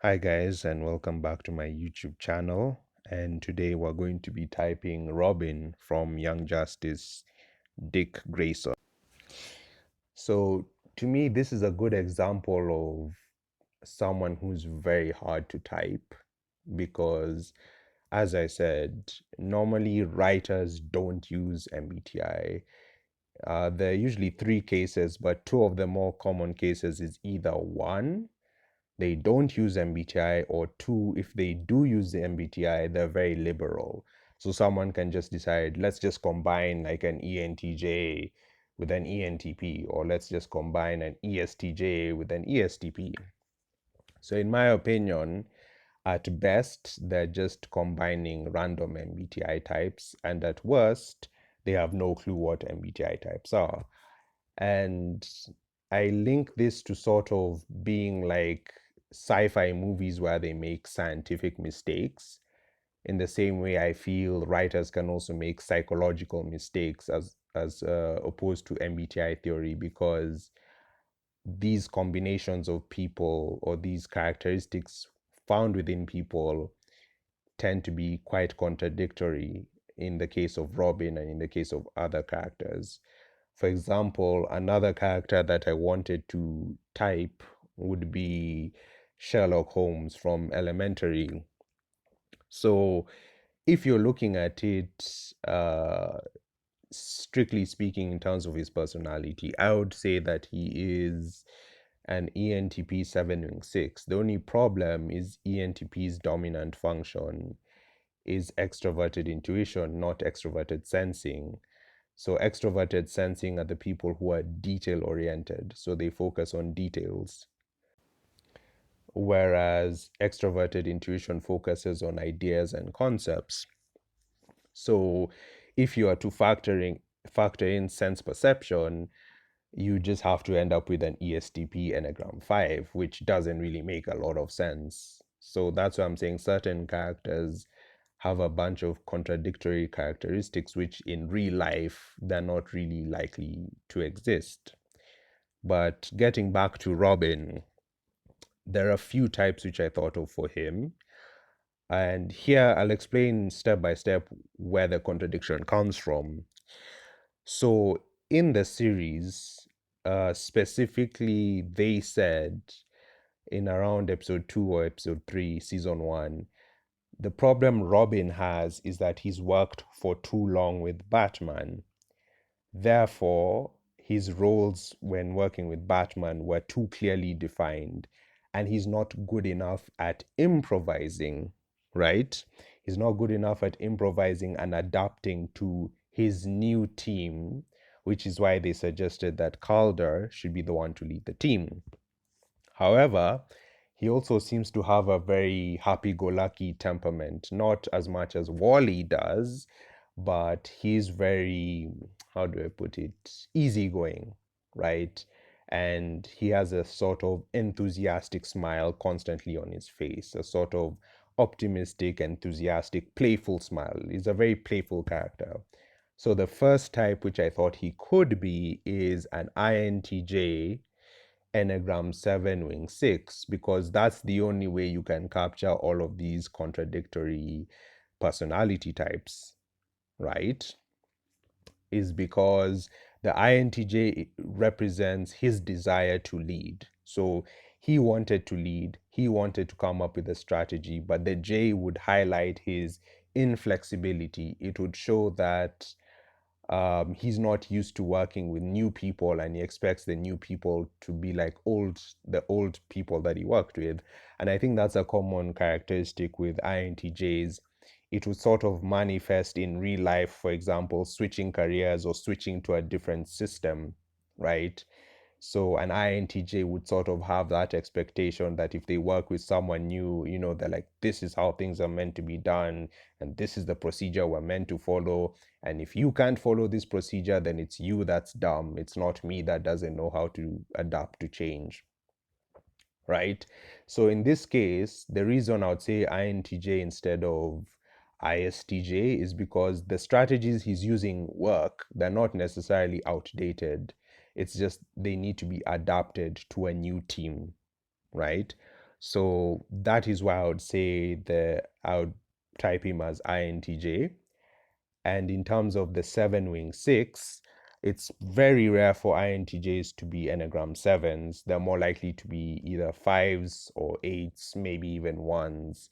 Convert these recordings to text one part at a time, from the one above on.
Hi guys, and welcome back to my YouTube channel. And today we're going to be typing Robin from Young Justice, Dick Grayson. So to me, this is a good example of someone who's very hard to type because, as I said, normally writers don't use MBTI. There are usually three cases, but two of the more common cases is either one, they don't use MBTI, or two, if they do use the MBTI, they're very liberal. So someone can just decide, let's just combine like an ENTJ with an ENTP, or let's just combine an ESTJ with an ESTP. So in my opinion, at best, they're just combining random MBTI types, and at worst, they have no clue what MBTI types are. And I link this to sort of being like sci-fi movies where they make scientific mistakes. In the same way, I feel writers can also make psychological mistakes as opposed to MBTI theory, because these combinations of people or these characteristics found within people tend to be quite contradictory in the case of Robin and in the case of other characters. For example, another character that I wanted to type would be Sherlock Holmes from Elementary. So, if you're looking at it, strictly speaking, in terms of his personality, I would say that he is an ENTP 7 6. The only problem is ENTP's dominant function is extroverted intuition, not extroverted sensing. So extroverted sensing are the people who are detail oriented. So they focus on details. Whereas extroverted intuition focuses on ideas and concepts. So if you are to factor in sense perception, you just have to end up with an ESTP Enneagram 5, which doesn't really make a lot of sense. So that's why I'm saying certain characters have a bunch of contradictory characteristics, which in real life, they're not really likely to exist. But getting back to Robin, there are a few types which I thought of for him. And here I'll explain step by step where the contradiction comes from. So in the series, specifically, they said in around episode 2 or episode 3, season 1, the problem Robin has is that he's worked for too long with Batman. Therefore, his roles when working with Batman were too clearly defined, and he's not good enough at improvising, right? He's not good enough at improvising and adapting to his new team, which is why they suggested that Calder should be the one to lead the team. However, he also seems to have a very happy-go-lucky temperament, not as much as Wally does, but he's very, how do I put it, easygoing, right? And he has a sort of enthusiastic smile constantly on his face, a sort of optimistic, enthusiastic, playful smile. He's a very playful character. So the first type, which I thought he could be, is an INTJ Enneagram 7 wing 6, because that's the only way you can capture all of these contradictory personality types, right? Is because the INTJ represents his desire to lead. So he wanted to lead, he wanted to come up with a strategy, but the J would highlight his inflexibility. It would show that he's not used to working with new people, and he expects the new people to be like the old people that he worked with. And I think that's a common characteristic with INTJs. It would sort of manifest in real life, for example, switching careers or switching to a different system, right? So an INTJ would sort of have that expectation that if they work with someone new, they're like, this is how things are meant to be done, and this is the procedure we're meant to follow. And if you can't follow this procedure, then it's you that's dumb. It's not me that doesn't know how to adapt to change, right? So in this case, the reason I would say INTJ instead of ISTJ is because the strategies he's using work. They're not necessarily outdated. It's just they need to be adapted to a new team, right? So that is why I would type him as INTJ. And in terms of the 7 wing 6, it's very rare for INTJs to be Enneagram 7s. They're more likely to be either 5s or 8s, maybe even 1s.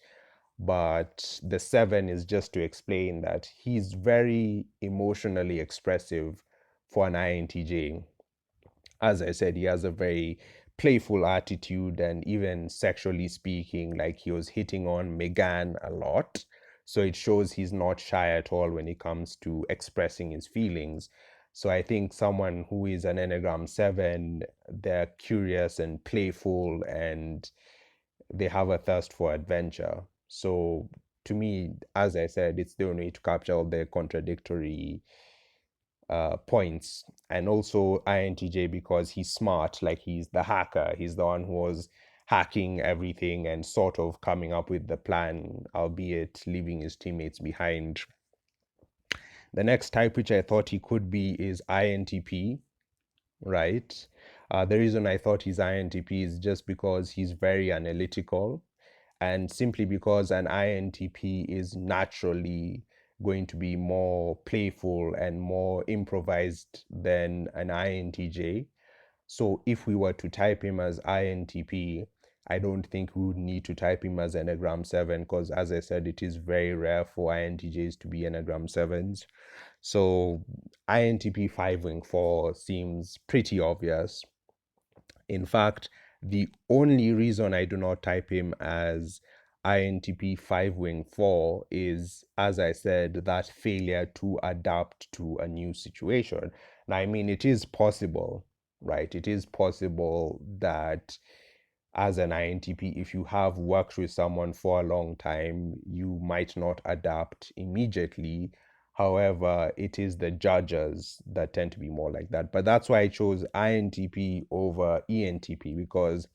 But the 7 is just to explain that he's very emotionally expressive for an INTJ. As I said, he has a very playful attitude, and even sexually speaking, like he was hitting on Megan a lot. So it shows he's not shy at all when it comes to expressing his feelings. So I think someone who is an Enneagram 7, they're curious and playful, and they have a thirst for adventure. So to me, as I said, it's the only way to capture all the contradictory points. And also INTJ because he's smart, like he's the hacker. He's the one who was hacking everything and sort of coming up with the plan, albeit leaving his teammates behind. The next type, which I thought he could be, is INTP, right? The reason I thought he's INTP is just because he's very analytical, and simply because an INTP is naturally going to be more playful and more improvised than an INTJ. So if we were to type him as INTP, I don't think we would need to type him as Enneagram 7 because, as I said, it is very rare for INTJs to be Enneagram 7s. So INTP 5 wing 4 seems pretty obvious. In fact, the only reason I do not type him as INTP 5 wing 4 is, as I said, that failure to adapt to a new situation. Now, I mean, it is possible, right? It is possible that as an INTP, if you have worked with someone for a long time, you might not adapt immediately. However, it is the judges that tend to be more like that. But that's why I chose INTP over ENTP, because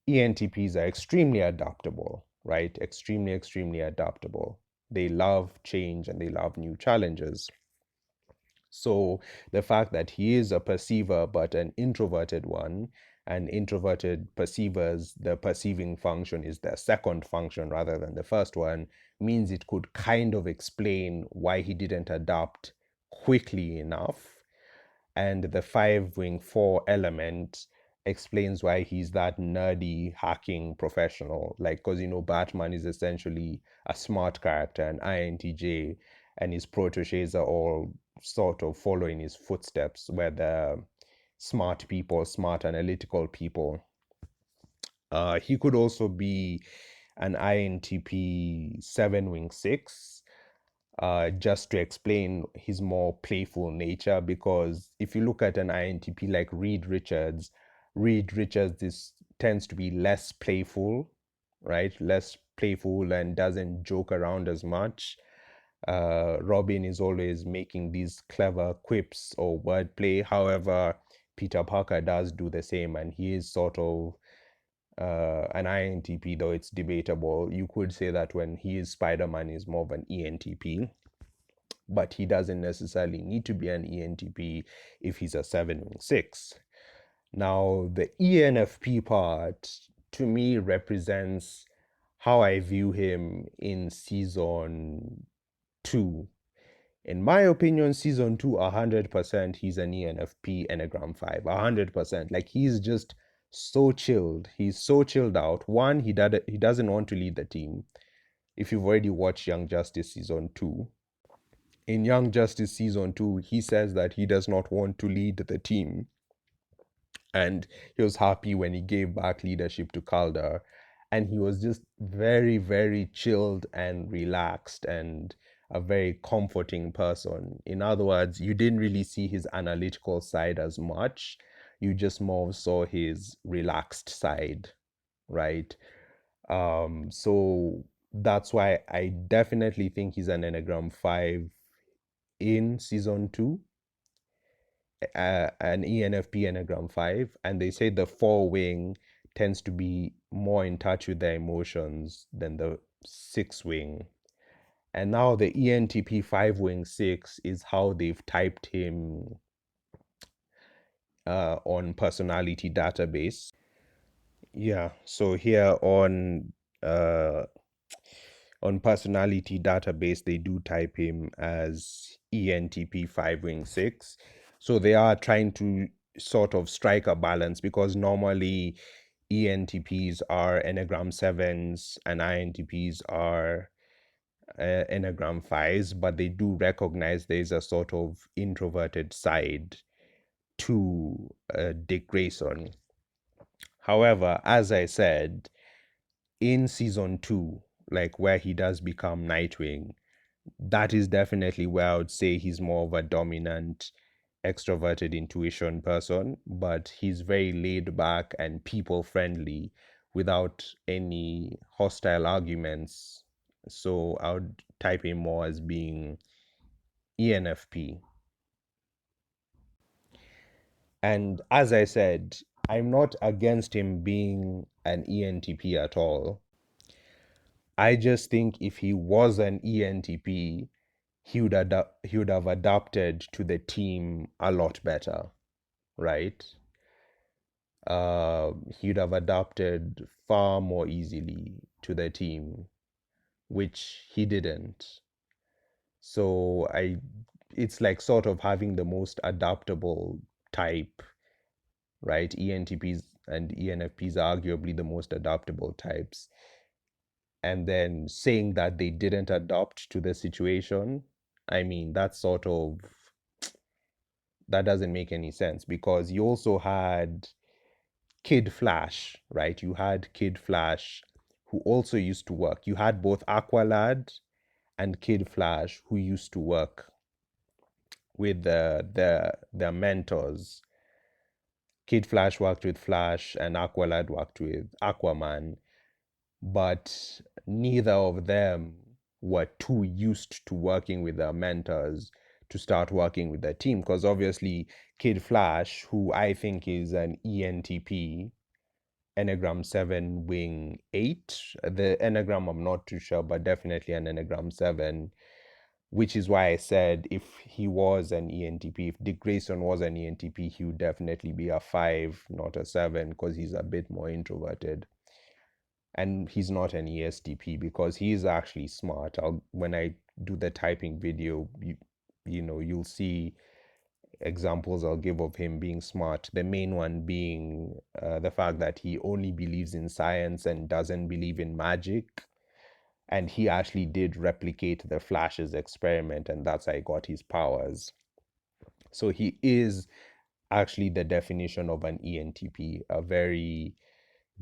ENTPs are extremely adaptable, right? Extremely, extremely adaptable. They love change and they love new challenges. So the fact that he is a perceiver, but an introverted one, and introverted perceivers, the perceiving function is their second function rather than the first one, means it could kind of explain why he didn't adapt quickly enough. And the 5 wing 4 element explains why he's that nerdy hacking professional. Like, because, Batman is essentially a smart character, an INTJ, and his proteges are all sort of following his footsteps, where the smart people, smart analytical people. He could also be an INTP 7 wing 6, just to explain his more playful nature. Because if you look at an INTP like Reed Richards tends to be less playful, right? Less playful and doesn't joke around as much. Robin is always making these clever quips or wordplay. However, Peter Parker does do the same, and he is sort of an INTP, though it's debatable. You could say that when he is Spider-Man, he's more of an ENTP, but he doesn't necessarily need to be an ENTP if he's a 7 wing 6. Now, the ENFP part to me represents how I view him in season 2. In my opinion, season 2, 100%, he's an ENFP Enneagram 5. 100%. Like, he's just so chilled. He's so chilled out. One, he doesn't want to lead the team. If you've already watched Young Justice season 2, in Young Justice season 2, he says that he does not want to lead the team. And he was happy when he gave back leadership to Calder. And he was just very, very chilled and relaxed and a very comforting person. In other words, you didn't really see his analytical side as much. You just more saw his relaxed side, right? So that's why I definitely think he's an Enneagram 5 in season 2, an ENFP Enneagram 5, and they say the 4 wing tends to be more in touch with their emotions than the 6 wing. And now the ENTP 5 wing 6 is how they've typed him on personality database. Yeah, so here uh on personality database they do type him as ENTP 5 wing 6. So they are trying to sort of strike a balance because normally ENTPs are Enneagram 7s and INTPs are Enneagram 5s, but they do recognize there's a sort of introverted side to Dick Grayson. However, as I said, in season 2, like where he does become Nightwing, that is definitely where I would say he's more of a dominant extroverted intuition person, but he's very laid back and people friendly without any hostile arguments. So I would type him more as being ENFP. And as I said, I'm not against him being an ENTP at all. I just think if he was an ENTP, he would have adapted to the team a lot better, right? He'd have adapted far more easily to the team, which he didn't. So it's like sort of having the most adaptable type, right? ENTPs and ENFPs are arguably the most adaptable types. And then saying that they didn't adapt to the situation, I mean, that doesn't make any sense because you also had Kid Flash, right? You had Kid Flash who also used to work. You had both Aqualad and Kid Flash who used to work with their mentors. Kid Flash worked with Flash and Aqualad worked with Aquaman, but neither of them were too used to working with their mentors to start working with their team because obviously Kid Flash, who I think is an ENTP, Enneagram 7 wing 8. The Enneagram I'm not too sure, but definitely an Enneagram 7, which is why I said if he was an ENTP, if Dick Grayson was an ENTP, he would definitely be a 5, not a 7, because he's a bit more introverted. And he's not an ESTP because he is actually smart. When I do the typing video, you'll see examples I'll give of him being smart. The main one being the fact that he only believes in science and doesn't believe in magic. And he actually did replicate the Flash's experiment, and that's how he got his powers. So he is actually the definition of an ENTP, a very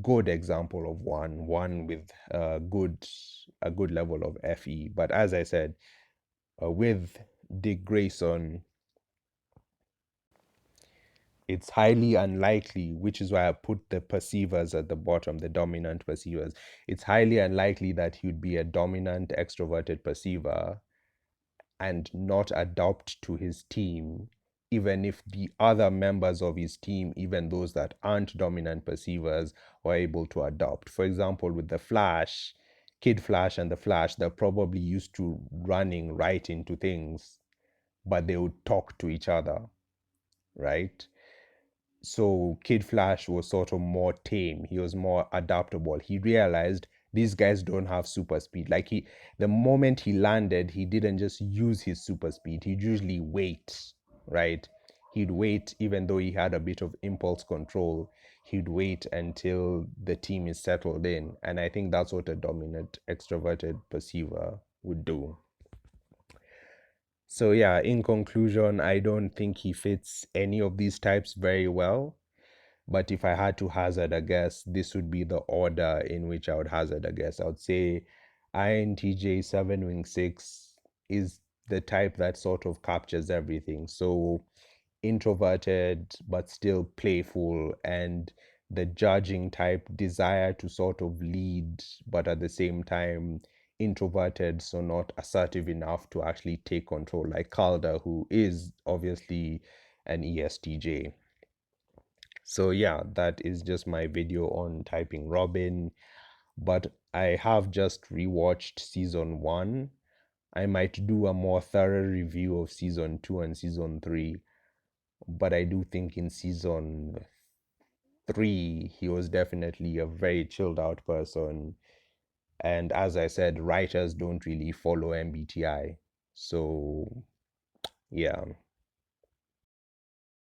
good example of one with a good level of FE. But as I said, with Dick Grayson, it's highly unlikely, which is why I put the perceivers at the bottom, the dominant perceivers. It's highly unlikely that he'd be a dominant extroverted perceiver and not adapt to his team, even if the other members of his team, even those that aren't dominant perceivers, are able to adopt. For example, with the Flash, Kid Flash and the Flash, they're probably used to running right into things, but they would talk to each other, right? So Kid Flash was sort of more tame. He was more adaptable. He realized these guys don't have super speed. The moment he landed, he didn't just use his super speed. He'd usually wait, right? He'd wait, even though he had a bit of impulse control. He'd wait until the team is settled in. And I think that's what a dominant extroverted perceiver would do. So yeah, in conclusion, I don't think he fits any of these types very well. But if I had to hazard a guess, this would be the order in which I would hazard a guess. I would say INTJ 7 wing 6 is the type that sort of captures everything. So introverted, but still playful, and the judging type desire to sort of lead, but at the same time introverted, so not assertive enough to actually take control, like Calder, who is obviously an ESTJ. So yeah, that is just my video on typing Robin. But I have just rewatched season 1. I might do a more thorough review of season 2 and season 3. But I do think in season 3, he was definitely a very chilled out person. And as I said, writers don't really follow MBTI. So, yeah.